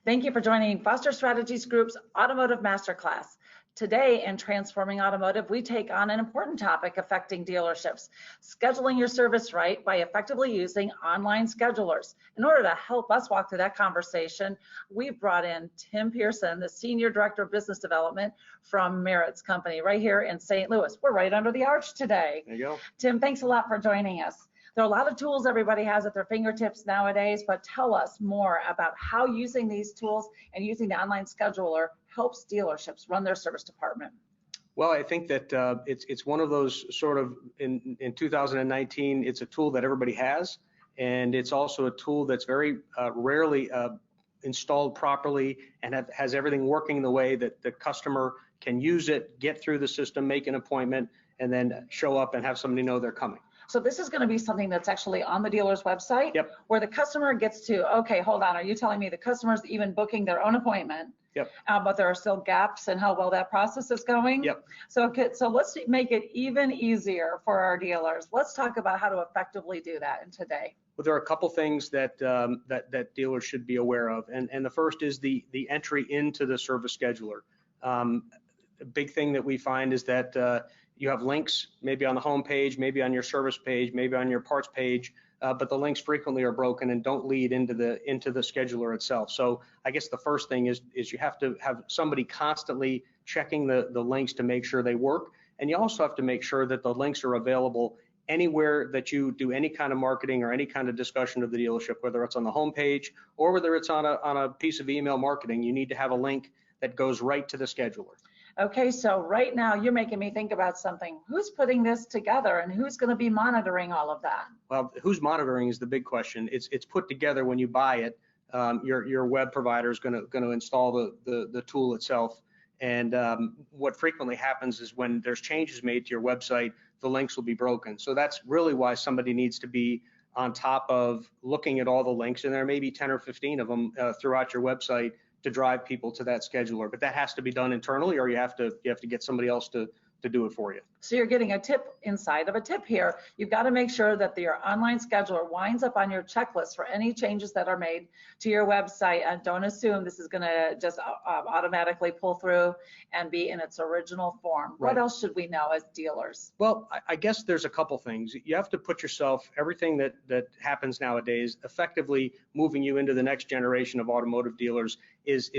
Thank you for joining Foster Strategies Group's Automotive Masterclass. Today in Transforming Automotive, we take on an important topic affecting dealerships, scheduling your service right by effectively using online schedulers. In order to help us walk through that conversation, we've brought in Tim Pearson, the Senior Director of Business Development from Maritz Company right here in St. Louis. We're right under the arch today. There you go. Tim, thanks a lot for joining us. There are a lot of tools everybody has at their fingertips nowadays, but tell us more about how using these tools and using the online scheduler helps dealerships run their service department. Well, I think that it's one of those sort of in 2019, it's a tool that everybody has, and it's also a tool that's very rarely installed properly and has everything working the way that the customer can use it, get through the system, make an appointment, and then show up and have somebody know they're coming. So this is going to be something that's actually on the dealer's website. Yep. Where the customer gets to, okay, hold on, are you telling me the customer's even booking their own appointment? Yep. But there are still gaps in how well that process is going? Yep. So let's make it even easier for our dealers. Let's talk about how to effectively do that today. Well, there are a couple things that that dealers should be aware of, and the first is the entry into the service scheduler. A big thing that we find is that you have links maybe on the home page, maybe on your service page, maybe on your parts page, but the links frequently are broken and don't lead into the scheduler itself. So I guess the first thing is you have to have somebody constantly checking the links to make sure they work, and you also have to make sure that the links are available anywhere that you do any kind of marketing or any kind of discussion of the dealership, whether it's on the home page or whether it's on a piece of email marketing. You need to have a link that goes right to the scheduler. Okay, so right now you're making me think about something. Who's putting this together and who's going to be monitoring all of that? Well, who's monitoring is the big question. It's put together when you buy it. Your web provider is going to install the tool itself. And what frequently happens is when there's changes made to your website, the links will be broken. So that's really why somebody needs to be on top of looking at all the links, and there may be 10 or 15 of them throughout your website to drive people to that scheduler. But that has to be done internally, or you have to get somebody else to do it for you. So you're getting a tip inside of a tip here. You've got to make sure that your online scheduler winds up on your checklist for any changes that are made to your website, and don't assume this is going to just automatically pull through and be in its original form. Right. What else should we know as dealers? Well, I guess there's a couple things. You have to put yourself, everything that happens nowadays, effectively moving you into the next generation of automotive dealers is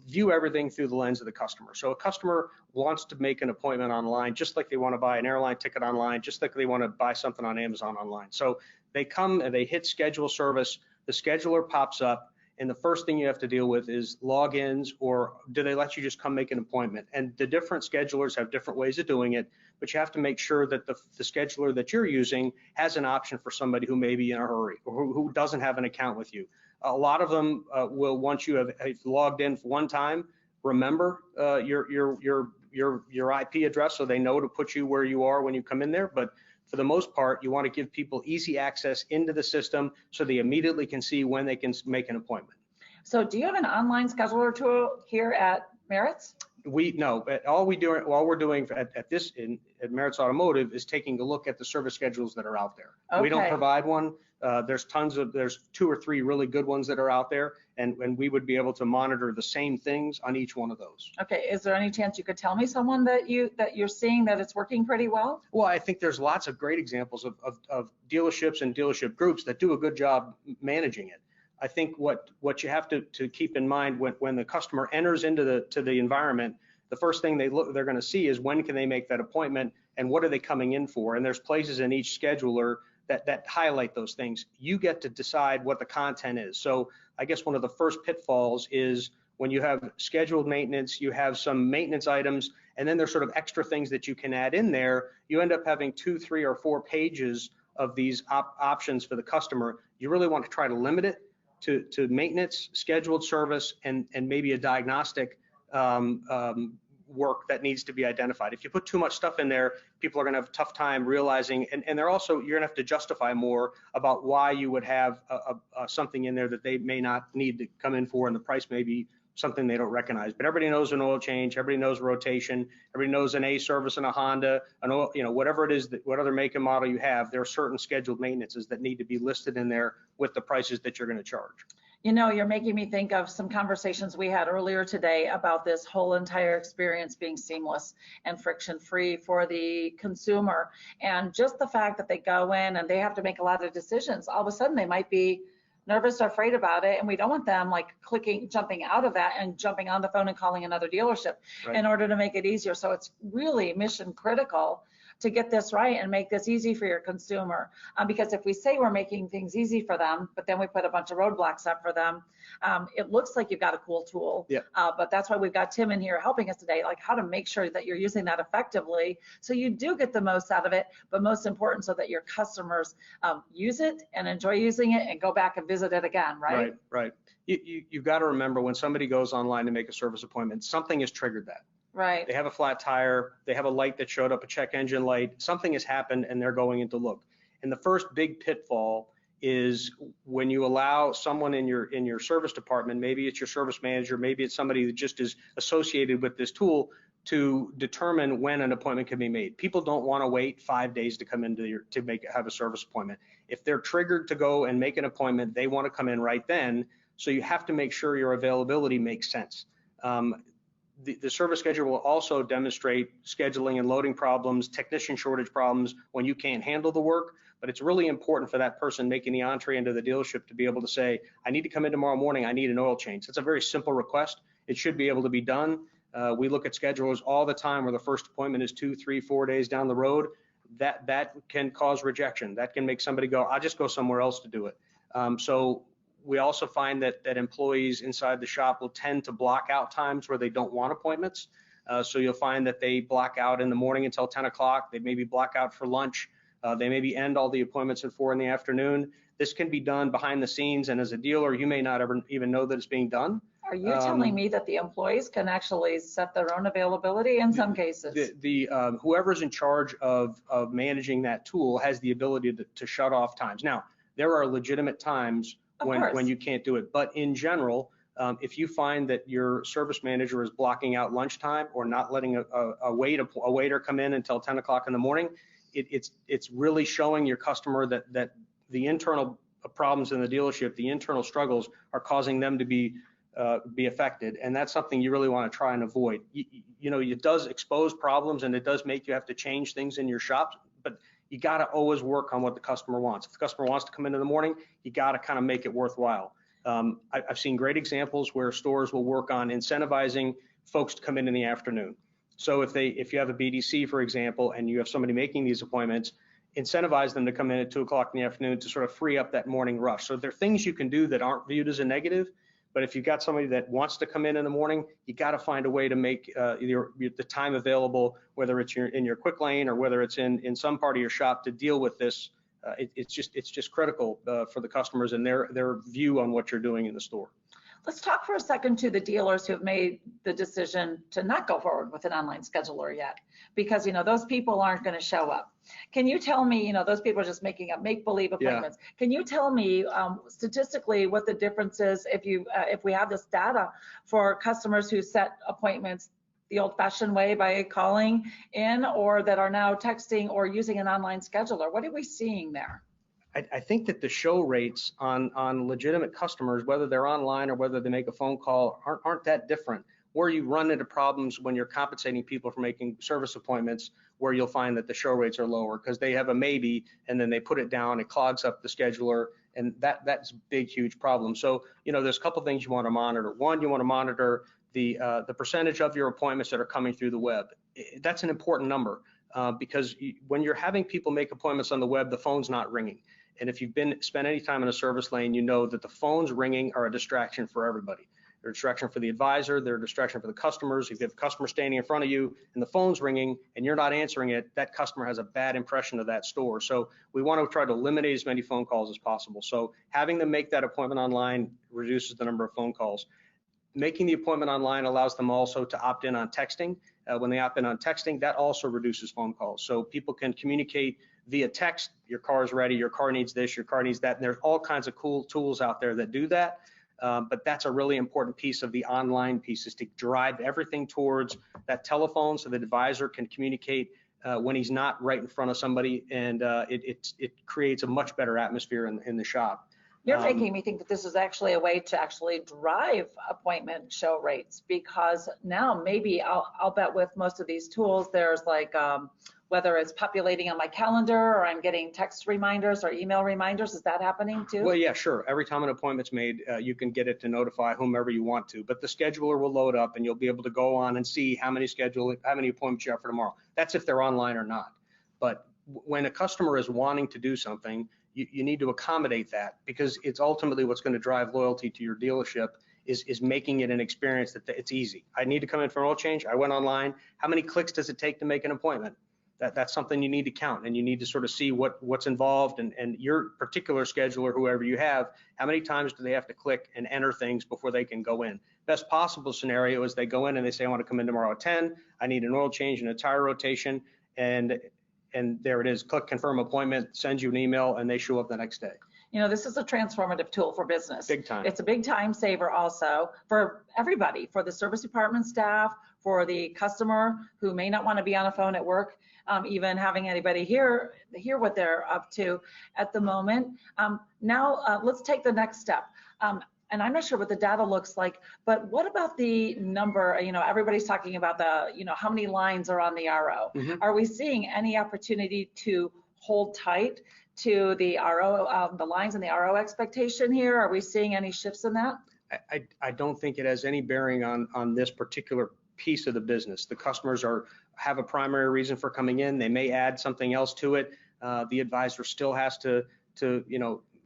view everything through the lens of the customer. So a customer wants to make an appointment online, just like they want to buy an airline ticket online, just like they want to buy something on Amazon online. So they come and they hit schedule service, the scheduler pops up, and the first thing you have to deal with is logins, or do they let you just come make an appointment? And the different schedulers have different ways of doing it, but you have to make sure that the scheduler that you're using has an option for somebody who may be in a hurry or who doesn't have an account with you. A lot of them will, once you have logged in for one time, remember your IP address so they know to put you where you are when you come in there. But for the most part, you want to give people easy access into the system so they immediately can see when they can make an appointment. So do you have an online scheduler tool here at Maritz? No, all we're doing at Maritz Automotive is taking a look at the service schedules that are out there. Okay. We don't provide one. There's 2 or 3 really good ones that are out there, and we would be able to monitor the same things on each one of those. Okay, is there any chance you could tell me someone that you're seeing that it's working pretty well? Well, I think there's lots of great examples of dealerships and dealership groups that do a good job managing it. I think what you have to keep in mind when the customer enters into the environment, the first thing they're going to see is when can they make that appointment and what are they coming in for. And there's places in each scheduler that highlight those things. You get to decide what the content is. So I guess one of the first pitfalls is when you have scheduled maintenance, you have some maintenance items, and then there's sort of extra things that you can add in there. You end up having 2, 3, or 4 pages of these options for the customer. You really want to try to limit it to maintenance, scheduled service, and maybe a diagnostic work that needs to be identified. If you put too much stuff in there, people are going to have a tough time realizing, and they're also, you're going to have to justify more about why you would have something in there that they may not need to come in for, and the price may be something they don't recognize. But everybody knows an oil change, everybody knows rotation, everybody knows an A service in a Honda, an oil, whatever it is, what other make and model you have, there are certain scheduled maintenances that need to be listed in there with the prices that you're going to charge. You know, you're making me think of some conversations we had earlier today about this whole entire experience being seamless and friction-free for the consumer. And just the fact that they go in and they have to make a lot of decisions, all of a sudden they might be nervous or afraid about it. And we don't want them like jumping out of that and jumping on the phone and calling another dealership in order to make it easier. So it's really mission critical to get this right and make this easy for your consumer. Because if we say we're making things easy for them, but then we put a bunch of roadblocks up for them, it looks like you've got a cool tool. Yeah. But that's why we've got Tim in here helping us today, like how to make sure that you're using that effectively so you do get the most out of it, but most important so that your customers use it and enjoy using it and go back and visit it again, right? Right. You've got to remember when somebody goes online to make a service appointment, something has triggered that. Right. They have a flat tire, they have a light that showed up, a check engine light, something has happened and they're going in to look. And the first big pitfall is when you allow someone in your service department, maybe it's your service manager, maybe it's somebody that just is associated with this tool, to determine when an appointment can be made. People don't want to wait 5 days to come into have a service appointment. If they're triggered to go and make an appointment, they want to come in right then. So you have to make sure your availability makes sense. The service schedule will also demonstrate scheduling and loading problems, technician shortage problems when you can't handle the work, but it's really important for that person making the entree into the dealership to be able to say, I need to come in tomorrow morning, I need an oil change. It's a very simple request. It should be able to be done. We look at schedulers all the time where the first appointment is 2, 3, 4 days down the road. That can cause rejection. That can make somebody go, I'll just go somewhere else to do it. So we also find that employees inside the shop will tend to block out times where they don't want appointments. So you'll find that they block out in the morning until 10 o'clock. They maybe block out for lunch. They maybe end all the appointments at 4 in the afternoon. This can be done behind the scenes, and as a dealer, you may not ever even know that it's being done. Are you telling me that the employees can actually set their own availability in some cases? Whoever's in charge of managing that tool has the ability to shut off times. Now, there are legitimate times when you can't do it. But in general, if you find that your service manager is blocking out lunchtime or not letting a waiter come in until 10 o'clock in the morning, it's really showing your customer that the internal problems in the dealership, the internal struggles are causing them to be affected. And that's something you really want to try and avoid. You know, it does expose problems and it does make you have to change things in your shop, but you got to always work on what the customer wants. If the customer wants to come in the morning, you got to kind of make it worthwhile. I've seen great examples where stores will work on incentivizing folks to come in the afternoon. So if you have a BDC, for example, and you have somebody making these appointments, incentivize them to come in at 2 o'clock in the afternoon to sort of free up that morning rush. So there are things you can do that aren't viewed as a negative, but if you've got somebody that wants to come in the morning, you got to find a way to make the time available, whether it's in your quick lane or whether it's in some part of your shop to deal with this. It's just critical for the customers and their view on what you're doing in the store. Let's talk for a second to the dealers who have made the decision to not go forward with an online scheduler yet, because those people aren't going to show up. Can you tell me, those people are just making up make-believe appointments. Yeah. Can you tell me statistically what the difference is if we have this data for customers who set appointments the old-fashioned way by calling in, or that are now texting or using an online scheduler? What are we seeing there? I think that the show rates on legitimate customers, whether they're online or whether they make a phone call, aren't that different. Where you run into problems when you're compensating people for making service appointments, where you'll find that the show rates are lower because they have a maybe and then they put it down, it clogs up the scheduler, and that's a big, huge problem. So, there's a couple things you want to monitor. One, you want to monitor the percentage of your appointments that are coming through the web. That's an important number because when you're having people make appointments on the web, the phone's not ringing. And if you've spent any time in a service lane, you know that the phones ringing are a distraction for everybody. They're a distraction for the advisor, they're a distraction for the customers. If you have a customer standing in front of you and the phone's ringing and you're not answering it, that customer has a bad impression of that store. So we want to try to eliminate as many phone calls as possible. So having them make that appointment online reduces the number of phone calls. Making the appointment online allows them also to opt in on texting. When they opt in on texting, that also reduces phone calls. So people can communicate via text, your car's ready, your car needs this, your car needs that. And there's all kinds of cool tools out there that do that. But that's a really important piece of the online piece, is to drive everything towards that telephone so the advisor can communicate when he's not right in front of somebody, and it creates a much better atmosphere in the shop. You're making me think that this is actually a way to actually drive appointment show rates, because now maybe I'll bet with most of these tools, there's like, whether it's populating on my calendar or I'm getting text reminders or email reminders. Is that happening too? Well, yeah, sure. Every time an appointment's made, you can get it to notify whomever you want to, but the scheduler will load up and you'll be able to go on and see how many appointments you have for tomorrow. That's if they're online or not. But when a customer is wanting to do something, you need to accommodate that, because it's ultimately what's going to drive loyalty to your dealership is making it an experience that it's easy. I need to come in for an oil change. I went online. How many clicks does it take to make an appointment? That's something you need to count, and you need to sort of see what's involved, and your particular scheduler, whoever you have, how many times do they have to click and enter things before they can go in. Best possible scenario is they go in and they say, I want to come in tomorrow at 10. I need an oil change and a tire rotation, and there it is. Click confirm appointment, sends you an email, and they show up the next day. You know, this is a transformative tool for business. Big time. It's a big time saver also for everybody, for the service department staff, for the customer who may not want to be on a phone at work, even having anybody hear what they're up to at the moment. Now, let's take the next step. And I'm not sure what the data looks like, but what about the number? You know, everybody's talking about how many lines are on the RO. Mm-hmm. Are we seeing any opportunity to hold tight to the RO, the lines in the RO expectation here? Are we seeing any shifts in that? I don't think it has any bearing on this particular piece of the business. The customers have a primary reason for coming in. They may add something else to it. The advisor still has to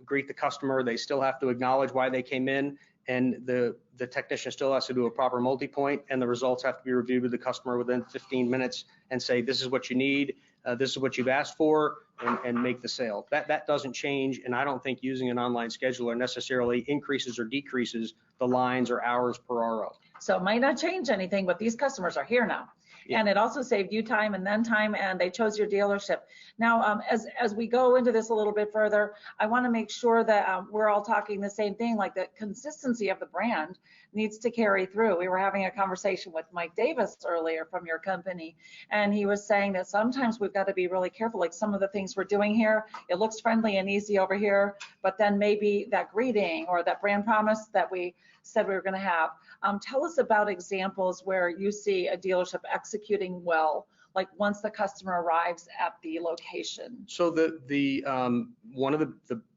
greet the customer. They still have to acknowledge why they came in, and the technician still has to do a proper multi-point, and the results have to be reviewed with the customer within 15 minutes and say, this is what you need, this is what you've asked for, and make the sale. That doesn't change, and I don't think using an online scheduler necessarily increases or decreases the lines or hours per RO. So it might not change anything, but these customers are here now. Yeah. And it also saved you time and then time, and they chose your dealership. Now, as we go into this a little bit further, I want to make sure that we're all talking the same thing, like the consistency of the brand needs to carry through. We were having a conversation with Mike Davis earlier from your company, and he was saying that sometimes we've got to be really careful, like some of the things we're doing here, it looks friendly and easy over here, but then maybe that greeting or that brand promise that we said we were going to have. Tell us about examples where you see a dealership executing well, like once the customer arrives at the location. So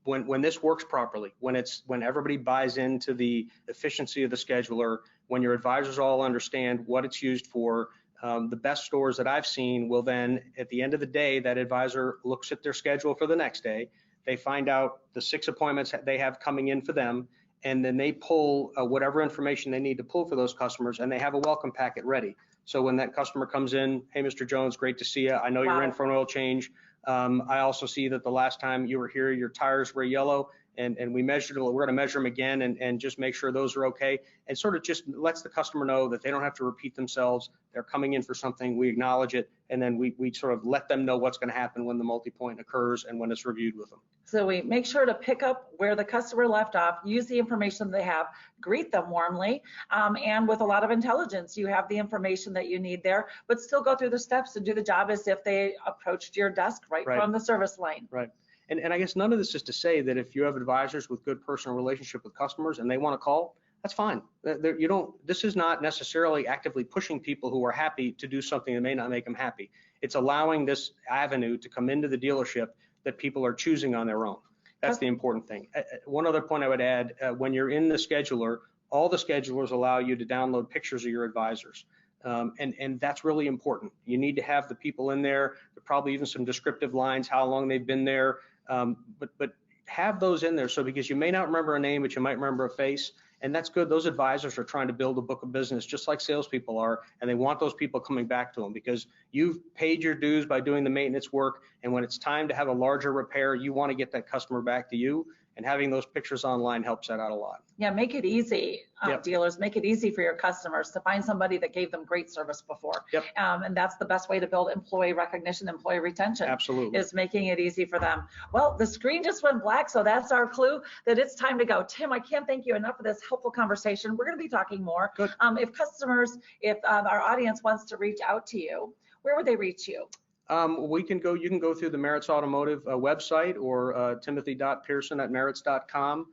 when this works properly, when everybody buys into the efficiency of the scheduler, when your advisors all understand what it's used for, the best stores that I've seen will then, at the end of the day, that advisor looks at their schedule for the next day. They find out the 6 appointments that they have coming in for them, and then they pull whatever information they need to pull for those customers, and they have a welcome packet ready. So when that customer comes in, hey, Mr. Jones, great to see you. I know you're in for an oil change. I also see that the last time you were here, your tires were yellow, and we measured, we're going to measure them again and just make sure those are okay. And sort of just lets the customer know that they don't have to repeat themselves. They're coming in for something, we acknowledge it, and then we sort of let them know what's going to happen when the multi-point occurs and when it's reviewed with them. So we make sure to pick up where the customer left off, use the information they have, greet them warmly, and with a lot of intelligence. You have the information that you need there, but still go through the steps and do the job as if they approached your desk right. From the service line. Right. And I guess none of this is to say that if you have advisors with good personal relationship with customers and they want to call, that's fine. This is not necessarily actively pushing people who are happy to do something that may not make them happy. It's allowing this avenue to come into the dealership that people are choosing on their own. That's the important thing. One other point I would add, when you're in the scheduler, all the schedulers allow you to download pictures of your advisors. And that's really important. You need to have the people in there, probably even some descriptive lines, how long they've been there, but have those in there. So because you may not remember a name, but you might remember a face, and that's good. Those advisors are trying to build a book of business just like salespeople are, and they want those people coming back to them because you've paid your dues by doing the maintenance work, and when it's time to have a larger repair, you want to get that customer back to you. And having those pictures online helps that out a lot. Yeah, make it easy, dealers. Make it easy for your customers to find somebody that gave them great service before. Yep. And that's the best way to build employee recognition, employee retention. Absolutely. Is making it easy for them. Well, the screen just went black, so that's our clue that it's time to go. Tim, I can't thank you enough for this helpful conversation. We're going to be talking more. Good. If our audience wants to reach out to you, where would they reach you? You can go through the Maritz Automotive website or timothy.pearson@maritz.com,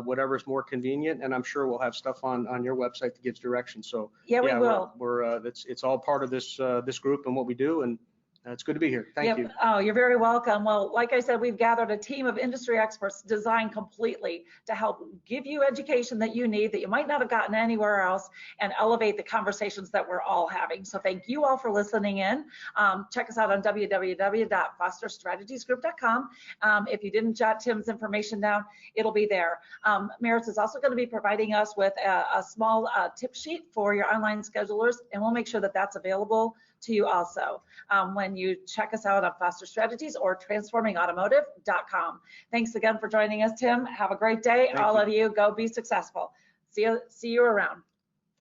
whatever is more convenient. And I'm sure we'll have stuff on your website that gives direction. So yeah, we will. It's all part of this group and what we do. And it's good to be here. Thank you. Oh, you're very welcome. Well, like I said, we've gathered a team of industry experts designed completely to help give you education that you need that you might not have gotten anywhere else and elevate the conversations that we're all having. So thank you all for listening in. Check us out on www.fosterstrategiesgroup.com. If you didn't jot Tim's information down, it'll be there. Maritz is also going to be providing us with a small tip sheet for your online schedulers, and we'll make sure that that's available to you also when you check us out on Foster Strategies or transformingautomotive.com. Thanks again for joining us, Tim. Have a great day. All of you, go be successful. See you around.